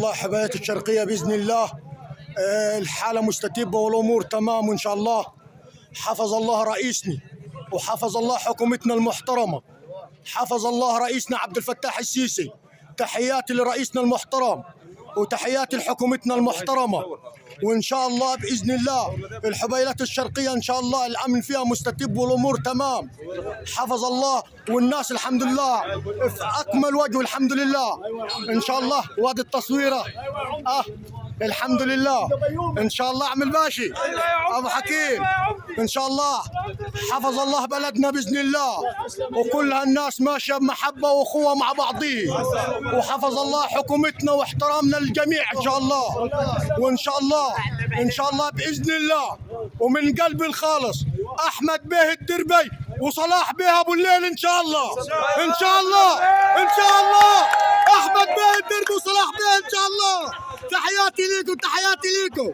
الله حباية الشرقية بإذن الله الحالة مستتبة والأمور تمام وإن شاء الله. حفظ الله رئيسنا وحفظ الله حكومتنا المحترمة، حفظ الله رئيسنا عبد الفتاح السيسي. تحياتي لرئيسنا المحترم وتحياتي لحكومتنا المحترمة، وإن شاء الله بإذن الله الحبيلات الشرقية إن شاء الله الأمن فيها مستتب والأمور تمام. حفظ الله والناس الحمد لله في أكمل وجه الحمد لله إن شاء الله. وادي التصويرة الحمد لله إن شاء الله. عمل باشي أبو حكيم إن شاء الله. حفظ الله بلدنا بإذن الله وكل هالناس ماشية بمحبة وأخوة مع بعضيه، وحفظ الله حكومتنا واحترامنا للجميع إن شاء الله. وإن شاء الله إن شاء الله بإذن الله ومن قلبي الخالص أحمد بيه الدربي وصلاح بيه أبو الليل إن شاء الله إن شاء الله إن شاء الله. أحمد بيه الدربي وصلاح بيه إن شاء الله. تحياتي ليكم تحياتي ليكم.